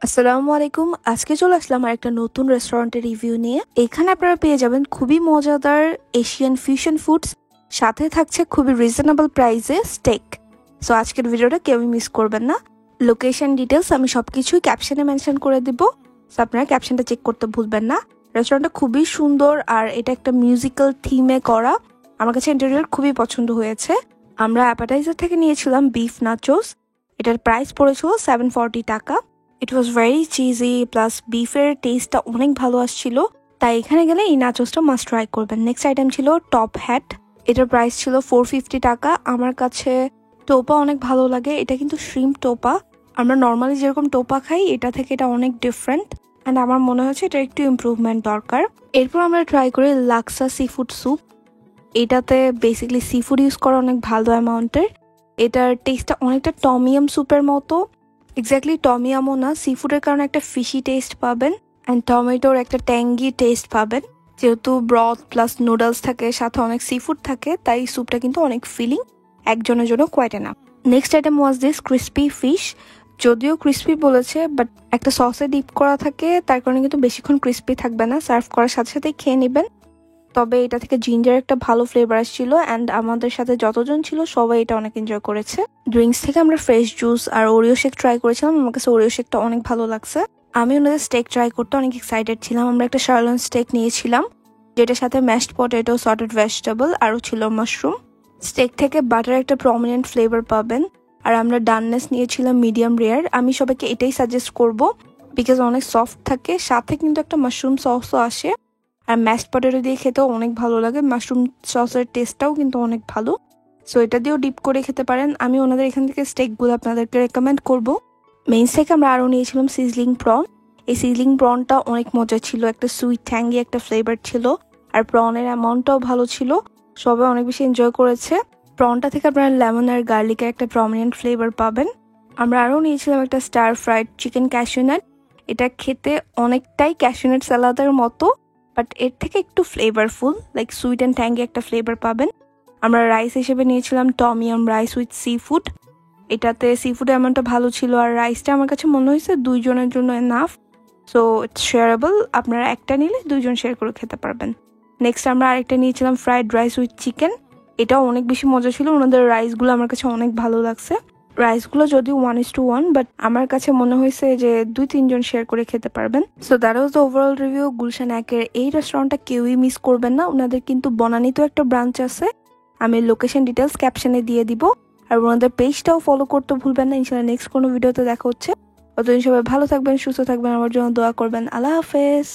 আসসালামু আলাইকুম। আজকে চলে আসলাম আরেকটা নতুন রেস্টুরেন্টের রিভিউ নিয়ে। এখানে আপনারা পেয়ে যাবেন খুবই মজাদার এশিয়ান ফিউশন ফুডস, সাথে থাকছে খুবই রিজনেবল প্রাইসে স্টেক। সো আজকের ভিডিওটা কেউই মিস করবেন না। লোকেশন ডিটেলস আমি সবকিছুই ক্যাপশনে মেনশন করে দিব, সো আপনারা ক্যাপশনটা চেক করতে ভুলবেন না। রেস্টুরেন্টটা খুবই সুন্দর আর এটা একটা মিউজিক্যাল থিমে করা। আমার কাছে ইন্টেরিয়র খুবই পছন্দ হয়েছে। আমরা অ্যাপাটাইজার থেকে নিয়েছিলাম বিফ নাচোস। এটার প্রাইস পড়েছিল 740 টাকা। ইট ওয়াজ ভেরি চিজি, প্লাস বিফের টেস্টটা অনেক ভালো আসছিল, তাই এখানে গেলে এই নাচোসটা মাস্ট ট্রাই করবেন। নেক্সট আইটেম ছিল টপ হ্যাট। এটার প্রাইস ছিল 450 টাকা। আমার কাছে টোপা অনেক ভালো লাগে। এটা কিন্তু শ্রিম্প টোপা। আমরা নর্মালি যেরকম টোপা খাই এটা থেকে এটা অনেক ডিফারেন্ট অ্যান্ড আমার মনে হচ্ছে এটা একটু ইমপ্রুভমেন্ট দরকার। এরপর আমরা ট্রাই করি লাক্সা সি ফুড স্যুপ। এটাতে বেসিক্যালি সি ফুড ইউজ করা অনেক ভালো অ্যামাউন্টের। এটার টেস্টটা অনেকটা টমিয়াম স্যুপের মতো। এক্স্যাক্টলি টমিয়ামও না, সি ফুডের কারণে একটা ফিশি টেস্ট পাবেন অ্যান্ড টমেটোর একটা ট্যাঙ্গি টেস্ট পাবেন। যেহেতু ব্রথ প্লাস নুডলস থাকে, সাথে অনেক সি ফুড থাকে, তাই স্যুপটা কিন্তু অনেক ফিলিং, একজনের জন্য quite enough. Next item was this crispy fish. যদিও ক্রিস্পি বলেছে, বাট একটা সসে ডিপ করা থাকে, তার কারণে কিন্তু বেশিক্ষণ ক্রিস্পি থাকবে না। সার্ভ করার সাথে সাথেই খেয়ে নেবেন। তবে এটা থেকে জিঞ্জার একটা ভালো ফ্লেভার আসছিল অ্যান্ড আমাদের সাথে যতজন ছিল সবাই এটা অনেক এনজয় করেছে। ড্রিঙ্কস থেকে আমরা ফ্রেশ জুস আর ওরিও শেক ট্রাই করেছিলাম। আমার কাছে ওরিও শেকটা অনেক ভালো লাগছে। আমি ওনাদের স্টেক ট্রাই করতে অনেক এক্সাইটেড ছিলাম। আমরা একটা শার্লন স্টেক নিয়েছিলাম, যেটার সাথে ম্যাশড পটেটো, সটেড ভেজিটেবল আরও ছিল মাশরুম। স্টেক থেকে বাটার একটা প্রমিনেন্ট ফ্লেভার পাবেন। আর আমরা ডাননেস নিয়েছিলাম মিডিয়াম রেয়ার। আমি সবাইকে এটাই সাজেস্ট করব, বিকজ অনেক সফট থাকে, সাথে কিন্তু একটা মাশরুম সসও আসে। আর ম্যাশড পটেটো দিয়ে খেতেও অনেক ভালো লাগে। মাশরুম সসের টেস্টটাও কিন্তু অনেক ভালো। সো এটা দিয়েও ডিপ করে খেতে পারেন। আমি ওনাদের এখান থেকে স্টেকগুলো আপনাদেরকে রেকমেন্ড করব। মেইনস থেকে আমরা আরও নিয়েছিলাম সিজলিং প্রন। এই সিজলিং প্রনটা অনেক মজা ছিল, একটা সুইট ট্যাঙ্গি একটা ফ্লেভার ছিল, আর প্রনের অ্যামাউন্টটাও ভালো ছিল। সবাই অনেক বেশি এনজয় করেছে। প্রনটা থেকে আপনারা লেমন আর গার্লিকের একটা প্রমিনেন্ট ফ্লেভার পাবেন। আমরা আরও নিয়েছিলাম একটা স্টার ফ্রাইড চিকেন ক্যাশিউনাট। এটা খেতে অনেকটাই ক্যাশিউনাট সালাদের মতো, বাট এর থেকে একটু flavourful, like sweet and tangy একটা ফ্লেভার পাবেন। আমরা রাইস হিসেবে নিয়েছিলাম tom yum rice with sea food. এটাতে সি ফুডের অ্যামাউন্টটা ভালো ছিল, আর রাইসটা আমার কাছে মনে হয়েছে 2 জনের জন্য এনাফ। সো ইটস শেয়ারেবল, আপনারা একটা নিলে 2 জন শেয়ার করে খেতে পারবেন। নেক্সট আমরা আরেকটা নিয়েছিলাম ফ্রাইড রাইস উইথ চিকেন। এটাও অনেক বেশি মজা ছিল। ওনাদের রাইসগুলো আমার কাছে অনেক ভালো লাগছে। রাইসগুলো যদিও 1:1, বাট আমার কাছে মনে হয়েছে যে 2-3 জন শেয়ার করে খেতে পারবেন। So that was the overall review Gulshan একের। এই রেস্টুরেন্টটা কেউই মিস করবেন না। ওনাদের কিন্তু বনানীতেও একটা ব্রাঞ্চ আছে, আমি লোকেশন ডিটেলস ক্যাপশনে দিয়ে দিব। আর ওনাদের পেজটাও ফলো করতে ভুলবেন না। ইনশাল্লাহ নেক্সট কোনো ভিডিওতে দেখা হচ্ছে। অতদিন সবাই ভালো থাকবেন, সুস্থ থাকবেন, আমার জন্য দোয়া করবেন। আল্লাহ হাফেজ।